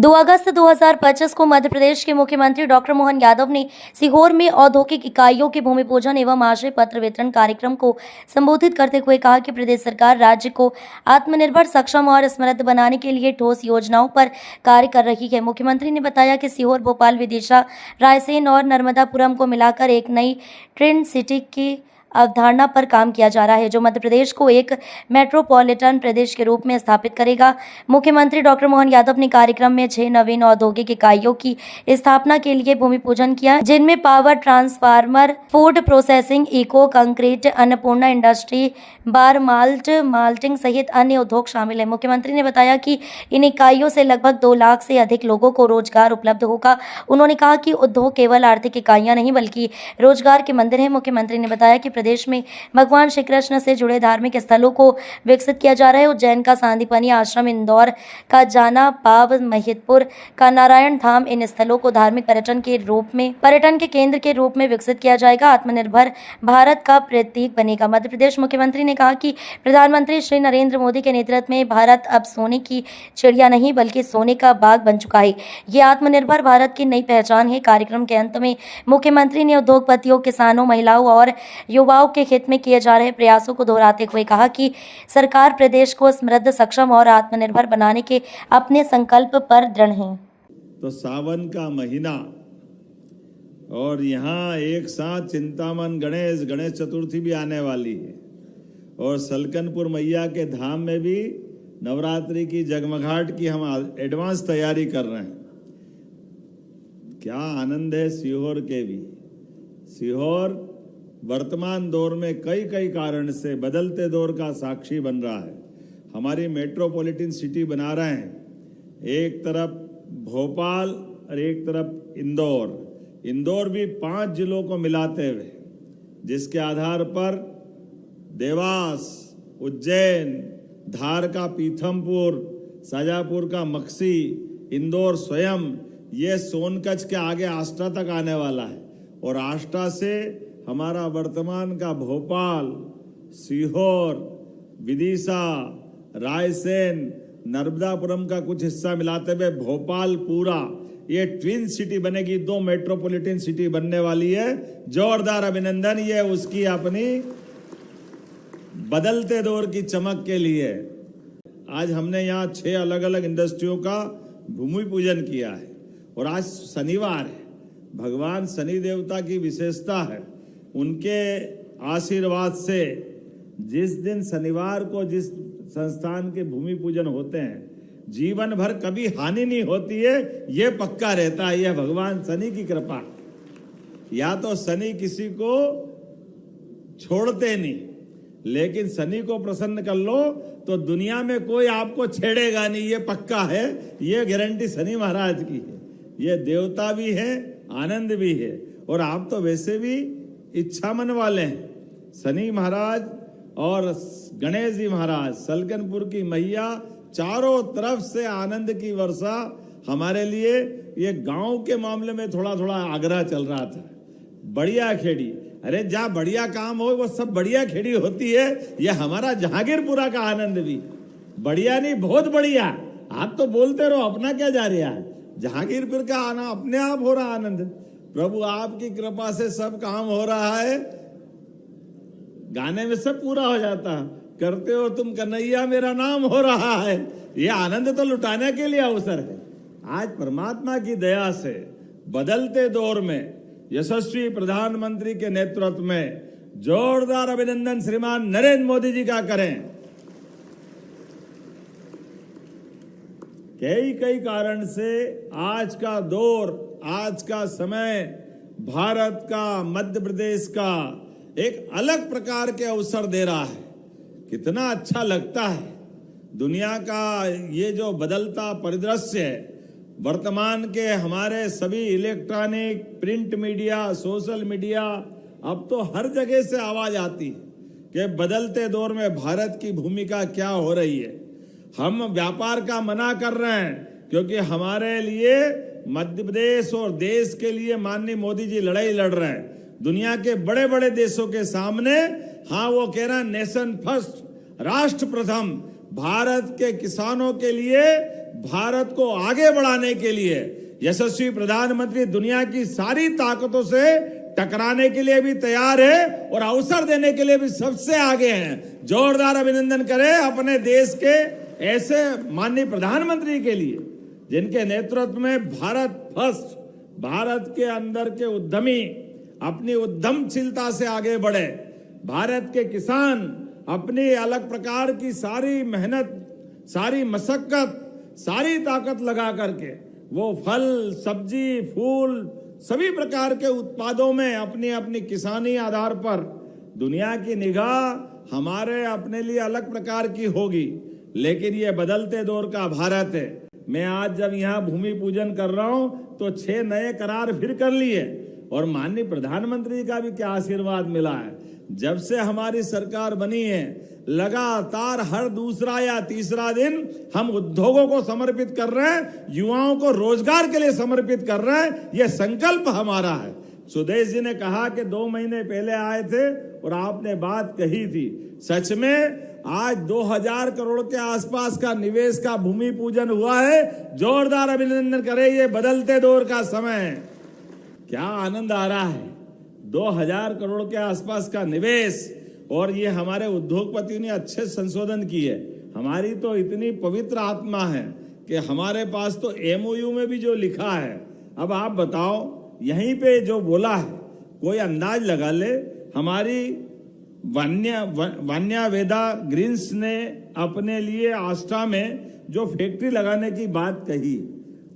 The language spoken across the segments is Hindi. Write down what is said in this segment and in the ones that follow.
2 अगस्त 2025 को मध्य प्रदेश के मुख्यमंत्री डॉक्टर मोहन यादव ने सीहोर में औद्योगिक इकाइयों के भूमि पूजन एवं आश्रय पत्र वितरण कार्यक्रम को संबोधित करते हुए कहा कि प्रदेश सरकार राज्य को आत्मनिर्भर, सक्षम और समृद्ध बनाने के लिए ठोस योजनाओं पर कार्य कर रही है। मुख्यमंत्री ने बताया कि सीहोर, भोपाल, विदिशा, रायसेन और नर्मदापुरम को मिलाकर एक नई ट्विन सिटी की अवधारणा पर काम किया जा रहा है, जो मध्य प्रदेश को एक मेट्रोपॉलिटन प्रदेश के रूप में स्थापित करेगा। मुख्यमंत्री डॉक्टर मोहन यादव ने कार्यक्रम में 6 नवीन औद्योगिक इकाइयों की स्थापना के लिए भूमि पूजन किया, जिनमें power transformer, food processing, eco concrete, Annapurna industry, bar malting सहित अन्य उद्योग शामिल है। मुख्यमंत्री ने बताया कि इन इकाइयों से लगभग 2 लाख से अधिक लोगों को रोजगार उपलब्ध होगा। उन्होंने कहा कि उद्योग केवल आर्थिक इकाइयां नहीं बल्कि रोजगार के मंदिर हैं। मुख्यमंत्री ने बताया कि प्रदेश में भगवान श्री कृष्ण से जुड़े धार्मिक स्थलों को विकसित किया जा रहा है। उज्जैन का सांदीपनि आश्रम, इंदौर का जाना पाव, महिदपुर का नारायण धाम, इन स्थलों को धार्मिक पर्यटन के केंद्र के रूप में विकसित किया जाएगा। आत्मनिर्भर भारत का प्रतीक बनेगा मध्य प्रदेश। मुख्यमंत्री ने कहा कि प्रधानमंत्री श्री नरेंद्र मोदी के नेतृत्व में भारत अब सोने की चिड़िया नहीं बल्कि सोने का बाग बन चुका है। ये आत्मनिर्भर भारत की नई पहचान है। कार्यक्रम के अंत में मुख्यमंत्री ने उद्योगपतियों, किसानों, महिलाओं और युवाओं के हित में किए जा रहे प्रयासों को दोहराते हुए कहा कि सरकार प्रदेश को समृद्ध, सक्षम और आत्मनिर्भर बनाने के अपने संकल्प पर दृढ़ है। तो सावन का महीना और यहाँ एक साथ चिंतामन गणेश चतुर्थी भी आने वाली है और सलकनपुर मैया के धाम में भी नवरात्रि की जगमगाहट की हम एडवांस तैयारी कर रहे हैं। क्या आनंद है सीहोर के भी। सीहोर वर्तमान दौर में कई कारण से बदलते दौर का साक्षी बन रहा है। हमारी मेट्रोपॉलिटन सिटी बना रहे हैं। एक तरफ भोपाल और एक तरफ इंदौर भी 5 जिलों को मिलाते हुए, जिसके आधार पर देवास, उज्जैन, धार का पीथमपुर, शाजापुर का मक्सी, इंदौर स्वयं, ये सोनकच्छ के आगे आष्टा तक आने वाला है और आष्टा से हमारा वर्तमान का भोपाल, सीहोर, विदिशा, रायसेन, नर्मदापुरम का कुछ हिस्सा मिलाते हुए भोपाल पूरा, ये ट्विन सिटी बनेगी। 2 मेट्रोपॉलिटन सिटी बनने वाली है। जोरदार अभिनंदन ये उसकी अपनी बदलते दौर की चमक के लिए। आज हमने यहाँ 6 अलग अलग इंडस्ट्रियों का भूमि पूजन किया है और आज शनिवार है। भगवान शनि देवता की विशेषता है, उनके आशीर्वाद से जिस दिन शनिवार को जिस संस्थान के भूमि पूजन होते हैं, जीवन भर कभी हानि नहीं होती है, ये पक्का रहता है। यह भगवान शनि की कृपा। या तो शनि किसी को छोड़ते नहीं, लेकिन शनि को प्रसन्न कर लो तो दुनिया में कोई आपको छेड़ेगा नहीं, ये पक्का है। ये गारंटी शनि महाराज की है। ये देवता भी है, आनंद भी है। और आप तो वैसे भी इच्छा मन वाले हैं। शनि महाराज और गणेश जी महाराज, सलकनपुर की मैया, चारों तरफ से आनंद की वर्षा हमारे लिए। ये गांव के मामले में थोड़ा आग्रह चल रहा था। बढ़िया खेड़ी, अरे जहाँ बढ़िया काम हो वो सब बढ़िया खेड़ी होती है। ये हमारा जहांगीरपुरा का आनंद भी बढ़िया नहीं, बहुत बढ़िया। आप तो बोलते रहो, अपना क्या जा रहा है। जहांगीरपुर का आना अपने आप हो रहा आनंद। प्रभु आपकी कृपा से सब काम हो रहा है। गाने में सब पूरा हो जाता, करते हो तुम कन्हैया मेरा नाम हो रहा है। ये आनंद तो लुटाने के लिए अवसर है। आज परमात्मा की दया से बदलते दौर में यशस्वी प्रधानमंत्री के नेतृत्व में जोरदार अभिनंदन श्रीमान नरेंद्र मोदी जी का करें। कई कारण से आज का दौर, आज का समय भारत का, मध्य प्रदेश का एक अलग प्रकार के अवसर दे रहा है। कितना अच्छा लगता है। दुनिया का ये जो बदलता परिदृश्य है, वर्तमान के हमारे सभी electronic, print media, social media, अब तो हर जगह से आवाज आती है कि बदलते दौर में भारत की भूमिका क्या हो रही है। हम व्यापार का मना कर रहे हैं क्योंकि हमारे लिए मध्य प्रदेश और देश के लिए माननीय मोदी जी लड़ाई लड़ रहे हैं। दुनिया के बड़े बड़े देशों के सामने, हाँ वो कह रहा है नेशन फर्स्ट, राष्ट्र प्रथम, भारत के किसानों के लिए, भारत को आगे बढ़ाने के लिए यशस्वी प्रधानमंत्री दुनिया की सारी ताकतों से टकराने के लिए भी तैयार है और अवसर देने के लिए भी सबसे आगे हैं। जोरदार अभिनंदन करें अपने देश के ऐसे माननीय प्रधानमंत्री के लिए जिनके नेतृत्व में भारत फर्स्ट, भारत के अंदर के उद्यमी अपनी उद्यमशीलता से आगे बढ़े, भारत के किसान अपनी अलग प्रकार की सारी मेहनत, सारी मशक्कत, सारी ताकत लगा करके वो फल, सब्जी, फूल, सभी प्रकार के उत्पादों में अपनी अपनी किसानी आधार पर दुनिया की निगाह हमारे अपने लिए अलग प्रकार की होगी। लेकिन ये बदलते दौर का भारत है। मैं आज जब यहाँ भूमि पूजन कर रहा हूं तो 6 नए करार फिर कर लिए और माननीय प्रधानमंत्री का भी क्या आशीर्वाद मिला है। जब से हमारी सरकार बनी है लगातार हर दूसरा या तीसरा दिन हम उद्योगों को समर्पित कर रहे हैं, युवाओं को रोजगार के लिए समर्पित कर रहे हैं। यह संकल्प हमारा है। सुदेश जी ने कहा कि 2 महीने पहले आए थे और आपने बात कही थी। सच में आज 2000 करोड़ के आसपास का निवेश का भूमि पूजन हुआ है। जोरदार अभिनंदन करें। ये बदलते दौर का समय है। क्या आनंद आ रहा है। 2000 करोड़ के आसपास का निवेश और ये हमारे उद्योगपतियों ने अच्छे संशोधन किए। हमारी तो इतनी पवित्र आत्मा है कि हमारे पास तो MOU में भी जो लिखा है, अब आप बताओ यहीं पे जो बोला है कोई अंदाज लगा ले। हमारी वान्या वेदा ग्रीन्स ने अपने लिए आष्टा में जो फैक्ट्री लगाने की बात कही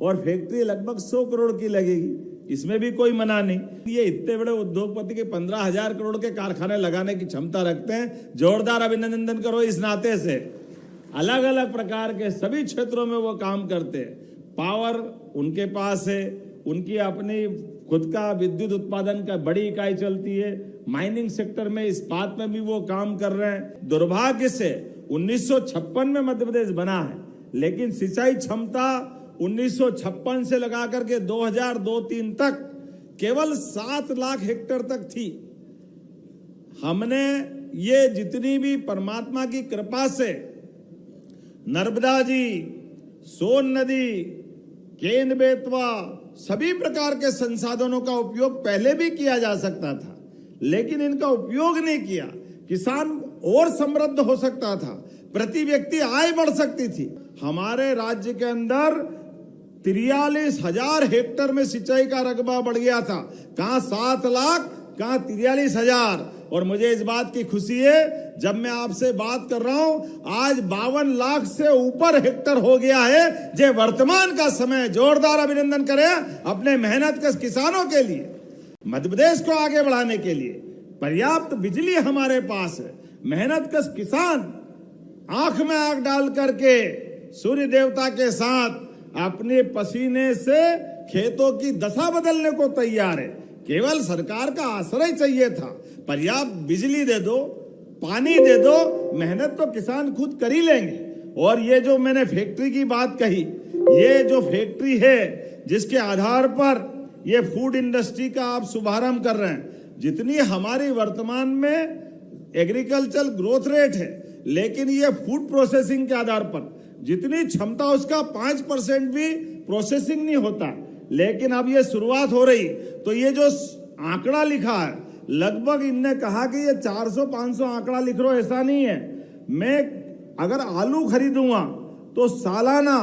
और फैक्ट्री लगभग 100 करोड़ की लगेगी, इसमें भी कोई मना नहीं। ये इतने बड़े उद्योगपति के 15,000 करोड़ के कारखाने लगाने की क्षमता रखते हैं। जोरदार अभिनंदन करो इस नाते से। अलग अलग प्रकार के सभी क्षेत्रों में वो काम करते हैं। पावर उनके पास है, उनकी अपनी खुद का विद्युत उत्पादन का बड़ी इकाई चलती है। माइनिंग सेक्टर में, इस्पात में भी वो काम कर रहे हैं। दुर्भाग्य से 1956 में मध्य प्रदेश बना है, लेकिन सिंचाई क्षमता 1956 से लगा करके 2002-03 तक केवल 7 लाख हेक्टेयर तक थी। हमने ये जितनी भी परमात्मा की कृपा से नर्मदा जी, सोन नदी, केन बेतवा, सभी प्रकार के संसाधनों का उपयोग पहले भी किया जा सकता था, लेकिन इनका उपयोग नहीं किया। किसान और समृद्ध हो सकता था, प्रति व्यक्ति आय बढ़ सकती थी। हमारे राज्य के अंदर 43,000 हेक्टेयर में सिंचाई का रकबा बढ़ गया था। कहां 7 लाख, कहां 43,000। और मुझे इस बात की खुशी है, जब मैं आपसे बात कर रहा हूं आज 52 लाख से ऊपर हेक्टेयर हो गया है। जे वर्तमान का समय। जोरदार अभिनंदन करें अपने मेहनत के किसानों के लिए, मध्य प्रदेश को आगे बढ़ाने के लिए। पर्याप्त बिजली हमारे पास है। मेहनत कश किसान आंख में आंख डाल करके सूर्य देवता के साथ अपने पसीने से खेतों की दशा बदलने को तैयार है। केवल सरकार का आश्रय चाहिए था। पर्याप्त बिजली दे दो, पानी दे दो, मेहनत तो किसान खुद कर ही लेंगे। और ये जो मैंने फैक्ट्री की बात कही, ये जो फैक्ट्री है जिसके आधार पर ये फूड इंडस्ट्री का आप शुभारंभ कर रहे हैं, जितनी हमारी वर्तमान में एग्रीकल्चर ग्रोथ रेट है, लेकिन ये फूड प्रोसेसिंग के आधार पर जितनी क्षमता उसका 5% भी प्रोसेसिंग नहीं होता। लेकिन अब ये शुरुआत हो रही, तो ये जो आंकड़ा लिखा है, लगभग इनने कहा कि ये 400-500 आंकड़ा लिख रहा, ऐसा नहीं है। मैं अगर आलू खरीदूंगा तो सालाना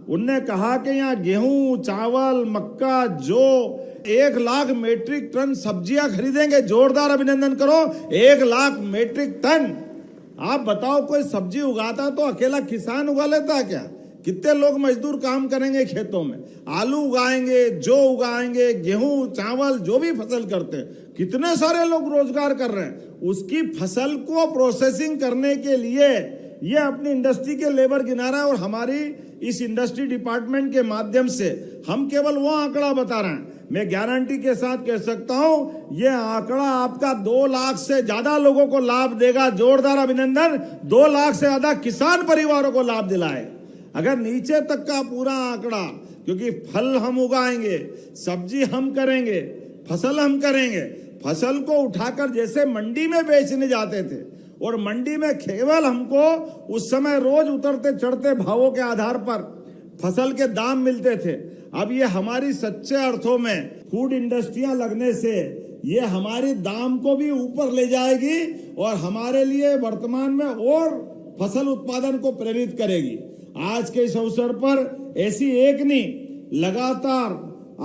उनने कहा कि यहाँ गेहूं, चावल, मक्का, जौ 1 लाख मीट्रिक टन सब्जियां खरीदेंगे। जोरदार अभिनंदन करो। 1 लाख मीट्रिक टन। आप बताओ, कोई सब्जी उगाता तो अकेला किसान उगा लेता क्या? कितने लोग मजदूर काम करेंगे खेतों में? आलू उगाएंगे, जौ उगाएंगे, गेहूं, चावल, जो भी फसल करते हैं, कितने सारे लोग रोजगार कर रहे हैं। उसकी फसल को प्रोसेसिंग करने के लिए ये अपनी इंडस्ट्री के लेबर गिना रहा है। और हमारी इस इंडस्ट्री डिपार्टमेंट के माध्यम से हम केवल वो आंकड़ा बता रहे हैं। मैं गारंटी के साथ कह सकता हूं, ये आंकड़ा आपका 2 लाख से ज्यादा लोगों को लाभ देगा। जोरदार अभिनंदन। 2 लाख से ज्यादा किसान परिवारों को लाभ दिलाए। अगर नीचे तक का पूरा आंकड़ा, क्योंकि फल हम उगाएंगे, सब्जी हम करेंगे, फसल हम करेंगे, फसल को उठाकर जैसे मंडी में बेचने जाते थे, और मंडी में केवल हमको उस समय रोज उतरते चढ़ते भावों के आधार पर फसल के दाम मिलते थे। अब ये हमारी सच्चे अर्थों में फूड इंडस्ट्रियां लगने से ये हमारी दाम को भी ऊपर ले जाएगी और हमारे लिए वर्तमान में और फसल उत्पादन को प्रेरित करेगी। आज के इस अवसर पर ऐसी एक नहीं, लगातार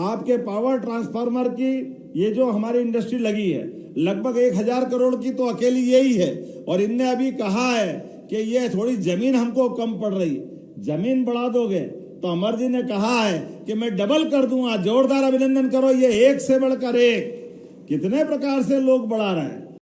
आपके पावर ट्रांसफार्मर की ये जो हमारी इंडस्ट्री लगी है लगभग 1000 करोड़ की तो अकेली यही है। और इनने अभी कहा है कि ये थोड़ी जमीन हमको कम पड़ रही है, जमीन बढ़ा दोगे तो अमर जी ने कहा है कि मैं डबल कर दूंगा। जोरदार अभिनंदन करो, ये एक से बढ़कर एक कितने प्रकार से लोग बढ़ा रहे हैं।